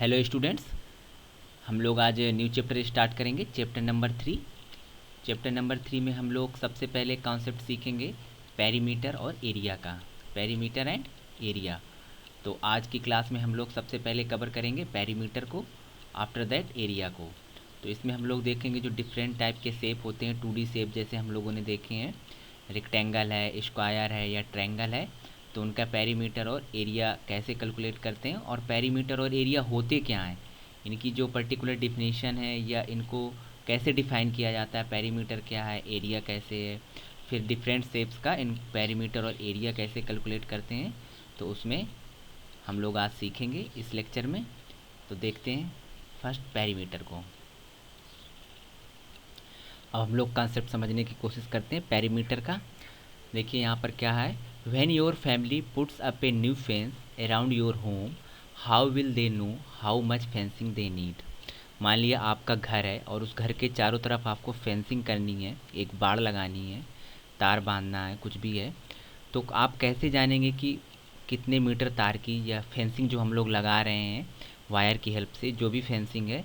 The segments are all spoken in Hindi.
हेलो स्टूडेंट्स, हम लोग आज न्यू चैप्टर स्टार्ट करेंगे। चैप्टर नंबर 3 में हम लोग सबसे पहले कॉन्सेप्ट सीखेंगे पेरीमीटर और एरिया का। Perimeter and area. तो आज की क्लास में हम लोग सबसे पहले कवर करेंगे पेरीमीटर को, आफ्टर दैट एरिया को। तो इसमें हम लोग देखेंगे जो डिफरेंट टाइप के शेप होते हैं, 2D शेप जैसे हम लोगों ने देखे हैं, रेक्टेंगल है, स्क्वायर है या ट्रायंगल है, तो उनका पेरीमीटर और एरिया कैसे कैलकुलेट करते हैं और पेरीमीटर और एरिया होते क्या हैं, इनकी जो पर्टिकुलर डिफिनीशन है या इनको कैसे डिफाइन किया जाता है, पेरीमीटर क्या है, एरिया कैसे है, फिर डिफरेंट शेप्स का इन पेरीमीटर और एरिया कैसे कैलकुलेट करते हैं, तो उसमें हम लोग आज सीखेंगे इस लेक्चर में। तो देखते हैं फर्स्ट पेरीमीटर को। अब हम लोग कॉन्सेप्ट समझने की कोशिश करते हैं पेरीमीटर का। देखिए यहाँ पर क्या है, when your family puts up a new fence around your home, how will they know how much fencing they need. मान लिया आपका घर है और उस घर के चारों तरफ आपको फेंसिंग करनी है, एक बाड़ लगानी है, तार बांधना है, कुछ भी है, तो आप कैसे जानेंगे कि कितने मीटर तार की या फेंसिंग जो हम लोग लगा रहे हैं वायर की हेल्प से, जो भी फेंसिंग है,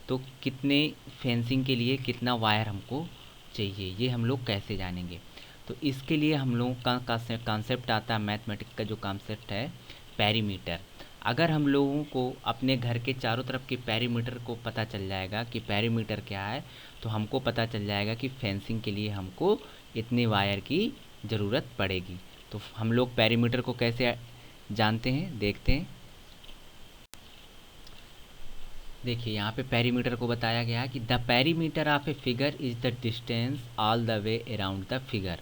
तो कितने फेंसिंग के लिए कितना वायर हमको चाहिए, ये हम लोग कैसे जानेंगे। तो इसके लिए हम लोगों का कॉन्सेप्ट आता है, मैथमेटिक्स का जो कॉन्सेप्ट है पेरीमीटर। अगर हम लोगों को अपने घर के चारों तरफ के पेरीमीटर को पता चल जाएगा कि पेरीमीटर क्या है, तो हमको पता चल जाएगा कि फेंसिंग के लिए हमको इतने वायर की ज़रूरत पड़ेगी। तो हम लोग पेरीमीटर को कैसे जानते हैं, देखते हैं। देखिए यहाँ पे पेरीमीटर को बताया गया है कि the perimeter of a figure is the distance all the way around the figure.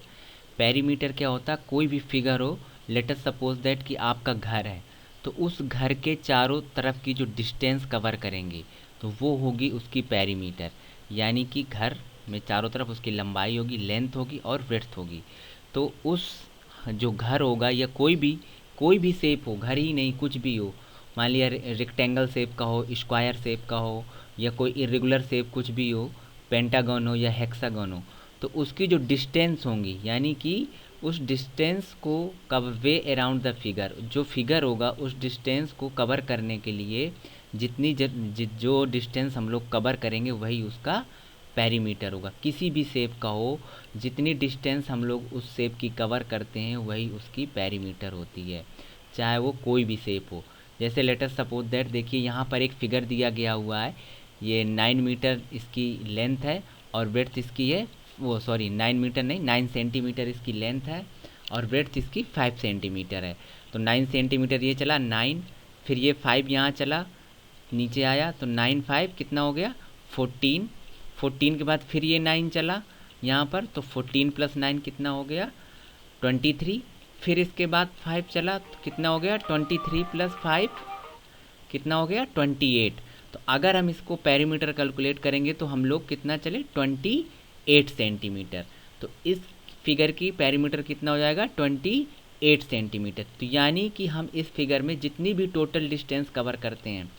Perimeter क्या होता है, कोई भी फिगर हो, लेट अस सपोज दैट कि आपका घर है, तो उस घर के चारों तरफ की जो डिस्टेंस कवर करेंगे तो वो होगी उसकी पेरीमीटर। यानी कि घर में चारों तरफ उसकी लंबाई होगी, लेंथ होगी और ब्रेड्थ होगी। तो उस जो घर होगा या कोई भी शेप हो, घर ही नहीं कुछ भी हो, मान लिया रेक्टेंगल शेप का हो, स्क्वायर शेप का हो या कोई इरेगुलर शेप कुछ भी हो, पेंटागन हो या हेक्सागन हो, तो उसकी जो डिस्टेंस होंगी, यानी कि उस डिस्टेंस को cover way around the figure, जो फिगर होगा उस डिस्टेंस को कवर करने के लिए जो डिस्टेंस हम लोग कवर करेंगे वही उसका पेरीमीटर होगा। किसी भी शेप का हो, जितनी डिस्टेंस हम लोग उस शेप की कवर करते हैं वही उसकी पेरीमीटर होती है, चाहे वो कोई भी शेप हो। जैसे लेटस सपोज दैट, देखिए यहाँ पर एक फिगर दिया गया हुआ है, ये 9 मीटर इसकी लेंथ है और ब्रेड्थ इसकी है, वो सॉरी 9 मीटर नहीं, 9 सेंटीमीटर इसकी लेंथ है और ब्रेड्थ इसकी 5 सेंटीमीटर है। तो 9 सेंटीमीटर ये चला 9, फिर ये 5 यहाँ चला, नीचे आया, तो 9 5 कितना हो गया 14। 14 के बाद फिर ये 9 चला यहाँ पर, तो 14 + 9 कितना हो गया 23। फिर इसके बाद 5 चला तो कितना हो गया 23 + 5 कितना हो गया 28। तो अगर हम इसको पेरीमीटर कैलकुलेट करेंगे तो हम लोग कितना चले 28 सेंटीमीटर। तो इस फिगर की पेरीमीटर कितना हो जाएगा 28 सेंटीमीटर। तो यानी कि हम इस फिगर में जितनी भी टोटल डिस्टेंस कवर करते हैं,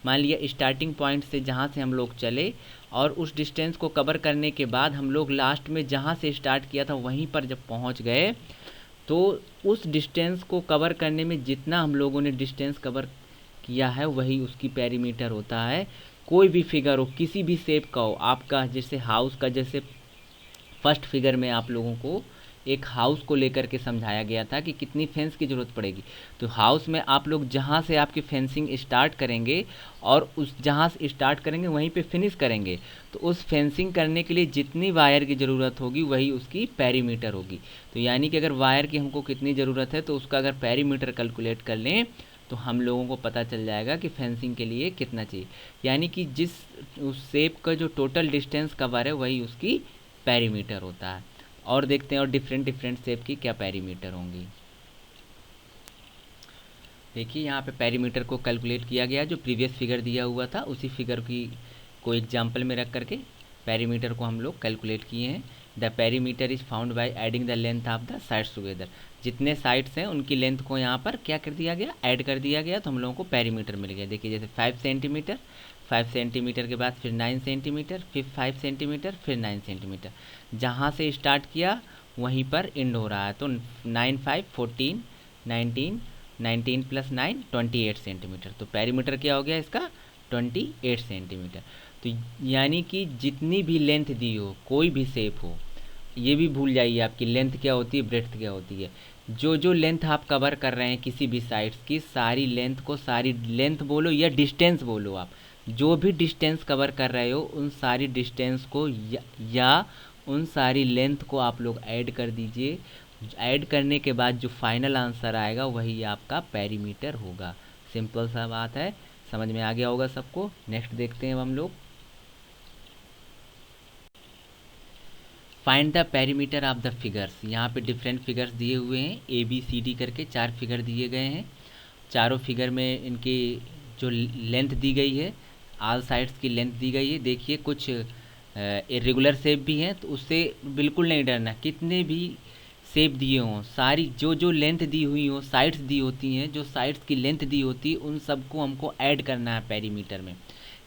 मान लिया स्टार्टिंग पॉइंट से जहाँ से हम लोग चले और उस डिस्टेंस को कवर करने के बाद हम लोग लास्ट में जहाँ से स्टार्ट किया था वहीं पर जब पहुँच गए, तो उस डिस्टेंस को कवर करने में जितना हम लोगों ने डिस्टेंस कवर किया है वही उसकी पेरीमीटर होता है। कोई भी फिगर हो, किसी भी शेप का हो, आपका जैसे हाउस का, जैसे फर्स्ट फिगर में आप लोगों को एक हाउस को लेकर के समझाया गया था कि कितनी फेंस की ज़रूरत पड़ेगी। तो हाउस में आप लोग जहाँ से आपकी फेंसिंग स्टार्ट करेंगे और उस जहाँ से स्टार्ट करेंगे वहीं पे फिनिश करेंगे, तो उस फेंसिंग करने के लिए जितनी वायर की ज़रूरत होगी वही उसकी पेरीमीटर होगी। तो यानी कि अगर वायर की हमको कितनी ज़रूरत है तो उसका अगर पेरीमीटर कैलकुलेट कर लें तो हम लोगों को पता चल जाएगा कि फेंसिंग के लिए कितना चाहिए। यानी कि जिस उस शेप का जो टोटल डिस्टेंस कवर है वही उसकी पेरीमीटर होता है। और देखते हैं और डिफरेंट शेप की क्या पेरीमीटर होंगी। देखिए यहाँ पे पेरीमीटर को कैलकुलेट किया गया, जो प्रीवियस फिगर दिया हुआ था उसी फिगर की को एग्जांपल में रख करके पेरीमीटर को हम लोग कैलकुलेट किए हैं। The perimeter is found by adding the length of the sides together. जितने साइड्स हैं उनकी लेंथ को यहाँ पर क्या कर दिया गया, ऐड कर दिया गया, तो हम लोगों को पेरीमीटर मिल गया। देखिए जैसे 5 सेंटीमीटर, 5 सेंटीमीटर के बाद फिर 9 सेंटीमीटर, फिर 5 सेंटीमीटर, फिर 9 सेंटीमीटर, जहाँ से स्टार्ट किया वहीं पर एंड हो रहा है। तो 9 5 14, 19, 19 + 9 28 सेंटीमीटर। तो पेरीमीटर क्या हो गया इसका 28 सेंटीमीटर। तो यानी कि जितनी भी लेंथ दी हो, कोई भी शेप हो, ये भी भूल जाइए आपकी लेंथ क्या होती है, ब्रेड्थ क्या होती है। जो जो लेंथ आप कवर कर रहे हैं किसी भी साइड्स की, सारी लेंथ को, सारी लेंथ बोलो या डिस्टेंस बोलो, आप जो भी डिस्टेंस कवर कर रहे हो उन सारी डिस्टेंस को या उन सारी लेंथ को आप लोग ऐड कर दीजिए। ऐड करने के बाद जो फाइनल आंसर आएगा वही आपका पेरीमीटर होगा। सिंपल सा बात है, समझ में आ गया होगा सबको। नेक्स्ट देखते हैं हम लोग। Find the perimeter of the figures. यहाँ पे डिफरेंट फिगर्स दिए हुए हैं, ABCD करके 4 फिगर दिए गए हैं। चारों फिगर में इनकी जो लेंथ दी गई है, ऑल साइड्स की लेंथ दी गई है। देखिए कुछ इरेगुलर शेप भी हैं, तो उससे बिल्कुल नहीं डरना। कितने भी शेप दिए हों, सारी जो जो लेंथ दी हुई हो, साइड्स दी होती हैं, जो साइड्स की लेंथ दी होती है उन सबको हमको ऐड करना है पेरीमीटर में।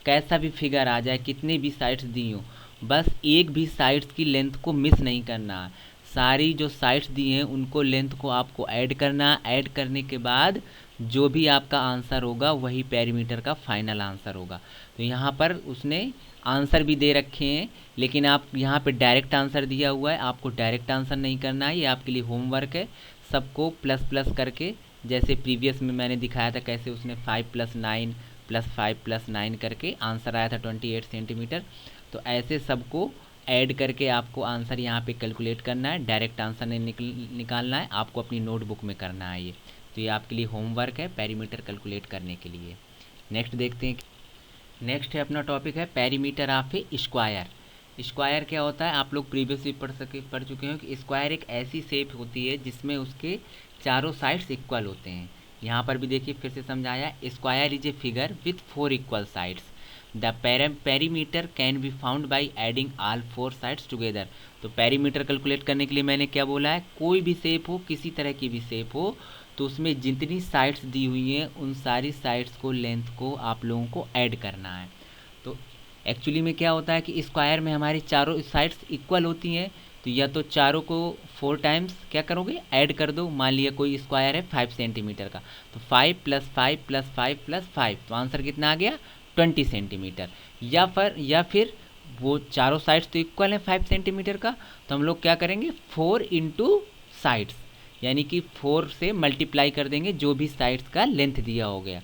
कैसा भी फिगर आ जाए, कितने भी साइड्स दी हों, बस एक भी साइड्स की लेंथ को मिस नहीं करना है। सारी जो साइड्स दी हैं उनको लेंथ को आपको ऐड करना है। ऐड करने के बाद जो भी आपका आंसर होगा वही पेरीमीटर का फाइनल आंसर होगा। तो यहाँ पर उसने आंसर भी दे रखे हैं, लेकिन आप यहाँ पे डायरेक्ट आंसर दिया हुआ है, आपको डायरेक्ट आंसर नहीं करना है। ये आपके लिए होमवर्क है। सबको प्लस प्लस करके, जैसे प्रीवियस में मैंने दिखाया था कैसे उसने 5 + 9 + 5 + 9 करके आंसर आया था 28 सेंटीमीटर। तो ऐसे सबको ऐड करके आपको आंसर यहाँ पे कैलकुलेट करना है। डायरेक्ट आंसर नहीं निकालना है, आपको अपनी नोटबुक में करना है ये। तो ये आपके लिए होमवर्क है पेरीमीटर कैलकुलेट करने के लिए। नेक्स्ट देखते हैं। नेक्स्ट है अपना टॉपिक है perimeter of A square. Square क्या होता है, आप लोग प्रीवियसली पढ़ चुके हो कि स्क्वायर एक ऐसी शेप होती है जिसमें उसके चारों साइड्स इक्वल होते हैं। यहाँ पर भी देखिए फिर से समझाया, square is a figure with 4 equal sides. The perimeter can be found by adding all 4 sides together. तो पेरीमीटर कैलकुलेट करने के लिए मैंने क्या बोला है, कोई भी शेप हो, किसी तरह की भी शेप हो, तो उसमें जितनी साइड्स दी हुई हैं उन सारी साइड्स को, लेंथ को आप लोगों को ऐड करना है। तो एक्चुअली में क्या होता है कि स्क्वायर में हमारी चारों साइड्स इक्वल होती हैं, तो या तो चारों को 4 टाइम्स क्या करोगे, ऐड कर दो। मान लिया कोई स्क्वायर है 5 सेंटीमीटर का, तो 5 + 5 + 5 + 5, तो आंसर कितना आ गया 20 सेंटीमीटर। या फिर वो चारों साइड्स तो इक्वल हैं 5 सेंटीमीटर का, तो हम लोग क्या करेंगे 4 × साइड्स, यानी कि 4 से मल्टीप्लाई कर देंगे जो भी साइड्स का लेंथ दिया हो गया।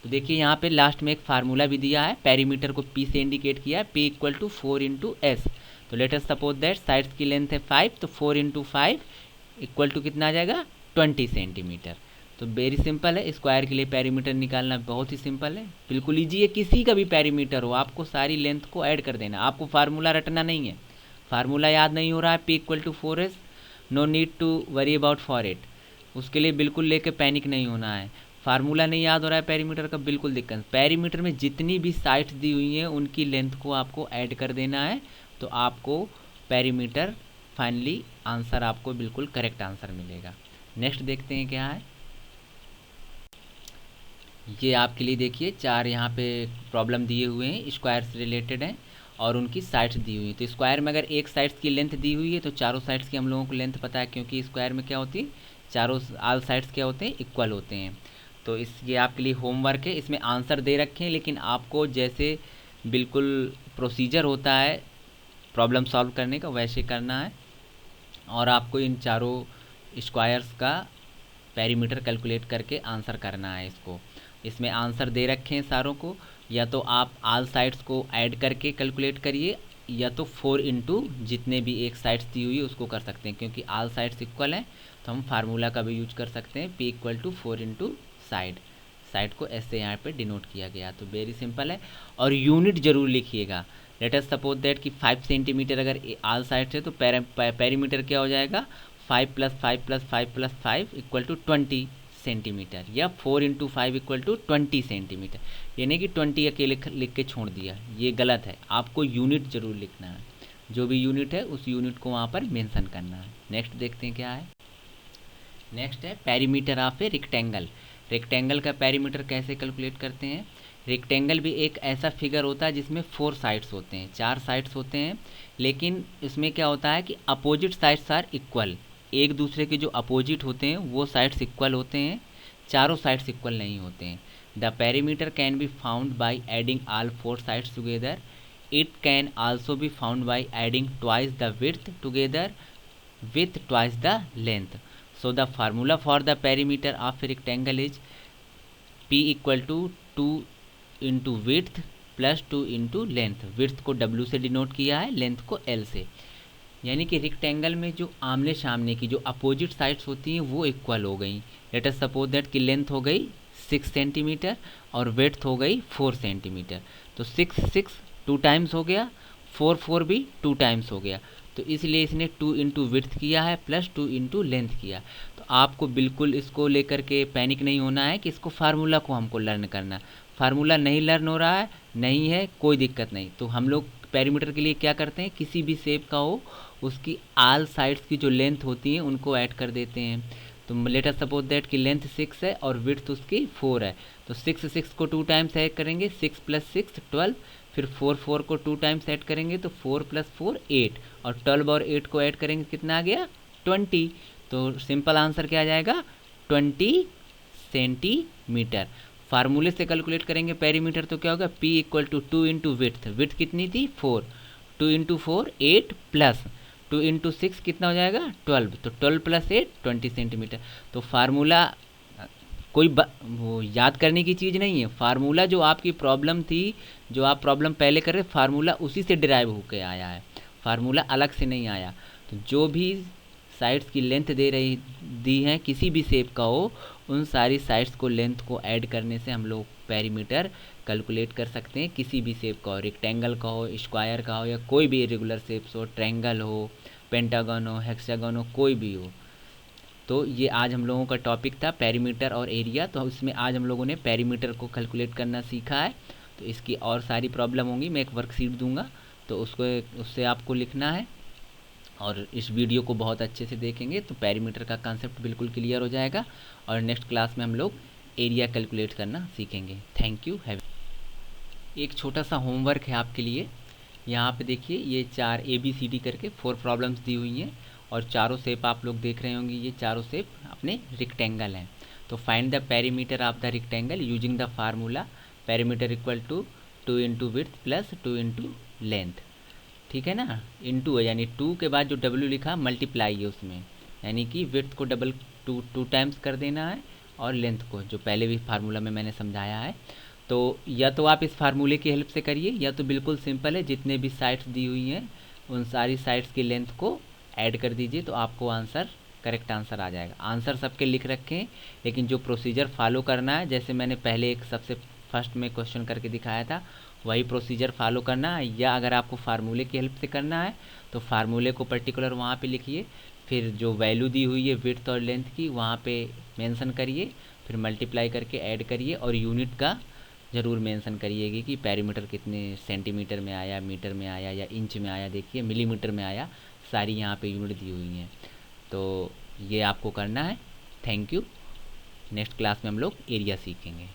तो देखिए यहाँ पे लास्ट में एक फार्मूला भी दिया है, पेरीमीटर को P से इंडिकेट किया है, P = 4 × S। तो let us suppose that sides की लेंथ है 5, तो 4 × 5 = कितना आ जाएगा 20 सेंटीमीटर। तो वेरी सिंपल है, स्क्वायर के लिए पेरीमीटर निकालना बहुत ही सिंपल है, बिल्कुल ईजी है। किसी का भी पेरीमीटर हो, आपको सारी लेंथ को ऐड कर देना, आपको फार्मूला रटना नहीं है। फार्मूला याद नहीं हो रहा है, P = 4S, no need to worry about for it. उसके लिए बिल्कुल लेके पैनिक नहीं होना है। फार्मूला नहीं याद हो रहा है पेरीमीटर का, बिल्कुल दिक्कत। पेरीमीटर में जितनी भी साइड्स दी हुई हैं उनकी लेंथ को आपको ऐड कर देना है, तो आपको पेरीमीटर फाइनली आंसर आपको बिल्कुल करेक्ट आंसर मिलेगा। नेक्स्ट देखते हैं क्या है। ये आपके लिए देखिए 4 यहाँ पे प्रॉब्लम दिए हुए हैं, स्क्वायर से रिलेटेड हैं और उनकी साइड्स दी हुई हैं। तो स्क्वायर में अगर एक साइड्स की लेंथ दी हुई है तो चारों साइड्स की हम लोगों को लेंथ पता है, क्योंकि स्क्वायर में क्या होती है, चारों ऑल साइड्स क्या होते हैं, इक्वल होते हैं। तो ये आपके लिए होमवर्क है, इसमें आंसर दे रखे हैं, लेकिन आपको जैसे बिल्कुल प्रोसीजर होता है प्रॉब्लम सॉल्व करने का वैसे करना है, और आपको इन चारों स्क्वायर्स का पेरीमीटर कैलकुलेट करके आंसर करना है इसको। इसमें आंसर दे रखे हैं सारों को, या तो आप ऑल साइड्स को ऐड करके कैलकुलेट करिए, या तो 4 × जितने भी एक साइड्स दी हुई है उसको कर सकते हैं, क्योंकि ऑल साइड्स इक्वल हैं तो हम फार्मूला का भी यूज कर सकते हैं, P = 4 × साइड को ऐसे यहाँ पे डिनोट किया गया। तो वेरी सिंपल है, और यूनिट जरूर लिखिएगा। लेट अस सपोज दैट कि 5 सेंटीमीटर अगर ऑल साइड है तो पेरीमीटर क्या हो जाएगा 5 + 5 + 5 + 5 = 20 सेंटीमीटर, या 4 × 5 = 20 सेंटीमीटर। यानी कि 20 अकेले लिख के छोड़ दिया, ये गलत है। आपको यूनिट जरूर लिखना है, जो भी यूनिट है उस यूनिट को वहाँ पर मेंशन करना है। नेक्स्ट देखते हैं क्या है। नेक्स्ट है perimeter of a rectangle. Rectangle का पेरीमीटर कैसे कैलकुलेट करते हैं। रेक्टेंगल भी एक ऐसा फिगर होता है जिसमें 4 साइड्स होते हैं, 4 साइड्स होते हैं, लेकिन इसमें क्या होता है कि अपोजिट साइड्स आर इक्वल। एक दूसरे के जो अपोजिट होते हैं वो साइड्स इक्वल होते हैं। चारों साइड्स इक्वल नहीं होते हैं। The perimeter can be found by adding all 4 sides together. It can also be found by adding twice the width together with twice the length. So the formula for the perimeter of a rectangle is P equal to 2 into width plus 2 into length. Width को W से डिनोट किया है, लेंथ को L से। यानी कि रेक्टेंगल में जो आमने सामने की जो अपोजिट साइड्स होती हैं वो इक्वल हो गई। लेट अस सपोज दैट कि लेंथ हो गई 6 सेंटीमीटर और विड्थ हो गई 4 सेंटीमीटर। तो 6 6 2 टाइम्स हो गया, 4 4 भी 2 टाइम्स हो गया। तो इसलिए इसने 2 इंटू विड्थ किया है प्लस 2 इंटू लेंथ किया। तो आपको बिल्कुल इसको लेकर के पैनिक नहीं होना है कि इसको फार्मूला को हमको लर्न करना। फार्मूला नहीं लर्न हो रहा है, नहीं है, कोई दिक्कत नहीं। तो हम लोग पेरीमीटर के लिए क्या करते हैं, किसी भी शेप का हो उसकी आल साइड्स की जो लेंथ होती है उनको ऐड कर देते हैं। तो लेट अस सपोज दैट कि लेंथ 6 है और विड्थ उसकी 4 है। तो 6 6 को 2 टाइम्स ऐड करेंगे, 6 + 6 12। फिर 4 4 को 2 टाइम्स ऐड करेंगे तो 4 + 4 8 और 12 और 8 को ऐड करेंगे कितना आ गया 20। तो सिंपल आंसर क्या आ जाएगा 20 सेंटीमीटर। फार्मूले से कैलकुलेट करेंगे पेरीमीटर तो क्या होगा P = 2 इंटू विड्थ। विड्थ कितनी थी 4, 2 इंटू 4 8 प्लस 2 इंटू 6 कितना हो जाएगा 12। तो 12 + 8 20 सेंटीमीटर। तो फार्मूला कोई वो याद करने की चीज़ नहीं है। फार्मूला जो आपकी प्रॉब्लम थी, जो आप प्रॉब्लम पहले कर रहे फार्मूला उसी से डिराइव होकर आया है, फार्मूला अलग से नहीं आया। तो जो भी साइड्स की लेंथ दी है किसी भी शेप का हो, उन सारी साइड्स को लेंथ को ऐड करने से हम लोग पेरीमीटर कैलकुलेट कर सकते हैं। किसी भी शेप का हो, रेक्टेंगल का हो, स्क्वायर का हो, या कोई भी इरेगुलर शेप्स हो, ट्रायंगल हो, पेंटागन हो, हेक्सागन हो, कोई भी हो। तो ये आज हम लोगों का टॉपिक था पेरीमीटर और एरिया। तो इसमें आज हम लोगों ने पेरीमीटर को कैलकुलेट करना सीखा है। तो इसकी और सारी प्रॉब्लम होंगी, मैं एक वर्कशीट दूंगा तो उससे आपको लिखना है और इस वीडियो को बहुत अच्छे से देखेंगे तो पेरीमीटर का कंसेप्ट बिल्कुल क्लियर हो जाएगा। और नेक्स्ट क्लास में हम लोग एरिया कैलकुलेट करना सीखेंगे। Thank you. हैव एक छोटा सा होमवर्क है आपके लिए। यहाँ पे देखिए ये 4 ABCD करके 4 प्रॉब्लम्स दी हुई हैं और चारों शेप आप लोग देख रहे होंगे, ये चारों शेप अपने रेक्टेंगल हैं। तो find the perimeter of the rectangle using the formula perimeter = 2 into width plus 2 into length. ठीक है ना, इंटू है यानी 2 के बाद जो W लिखा मल्टीप्लाई है उसमें, यानी कि विड्थ को डबल 2 टाइम्स कर देना है और लेंथ को, जो पहले भी फार्मूला में मैंने समझाया है। तो या तो आप इस फार्मूले की हेल्प से करिए या तो बिल्कुल सिंपल है, जितने भी साइड्स दी हुई हैं उन सारी साइड्स की लेंथ को ऐड कर दीजिए तो आपको आंसर करेक्ट आंसर आ जाएगा। आंसर सबके लिख रखें, लेकिन जो प्रोसीजर फॉलो करना है, जैसे मैंने पहले एक सबसे फर्स्ट में क्वेश्चन करके दिखाया था, वही प्रोसीजर फॉलो करना है। या अगर आपको फार्मूले की हेल्प से करना है तो फार्मूले को पर्टिकुलर वहाँ पे लिखिए, फिर जो वैल्यू दी हुई है विड्थ और लेंथ की वहाँ पे मेंशन करिए, फिर मल्टीप्लाई करके ऐड करिए और यूनिट का ज़रूर मेंशन करिएगा कि पेरीमीटर कितने सेंटीमीटर में आया, मीटर में आया या इंच में आया। देखिए मिलीमीटर में आया, सारी यहाँ पे यूनिट दी हुई हैं। तो ये आपको करना है। Thank you. नेक्स्ट क्लास में हम लोग एरिया सीखेंगे।